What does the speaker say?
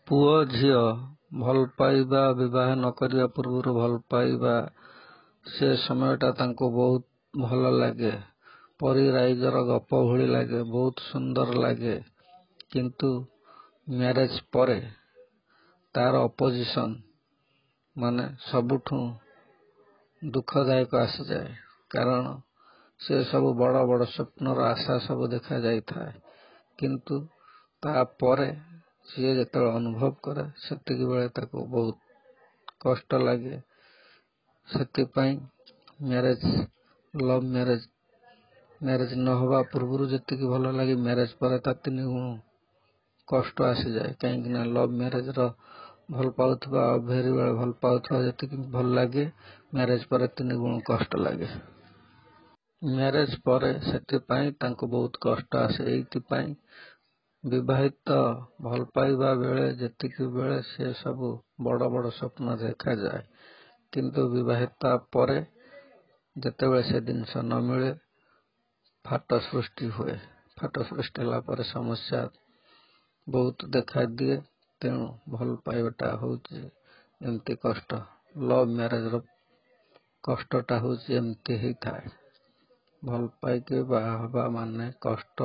पुओ झियो भल पाइबा विवाह न करिया पूर्व भल पाइबा से समयटा तांको बहुत भल लगे। परी राइजर गप भली लगे, बहुत सुंदर लगे। किंतु मैरेज परे तार अपोजिशन माने सबुठू दुखदायक आसी जाए। कारण से सब बड़ बड़ स्वप्नर आशा सब देखा जाई था, किंतु तापरे सी जो अनुभव करे सेतिकी बेले ताको बहुत कष्ट लगे। सेतिपाई मैरेज लव मैरेज न होगा पूर्व जी भल लगे मैरेज पर 3 गुण कष्ट आसी जाए। कहीं लव मैरेज भल पाउथबा भेरी बेले भल पाउथबा जी भल लगे, मैरेज पर 3 गुण कष्ट लगे। मैरेज पर सेतिपाई तांको बहुत कष्ट आसे। एइतिपाई विवाहित भल पाइबा बेले जेतिकी बेले से सब बड़ बड़ स्वप्न देखा जाए, किंतु विवाहिता परे जेतेबेले से जिनस न मिले फाट सृष्टि हुए। फाट सृष्टि होला परे समस्या बहुत देखा दिए। तेणु भल पाइबाटा होउची एमती कष्ट। लव मैरेज रो कष्टटा होउची एमती ही थाए। भल पाइके बाहा हबा माने कष्ट।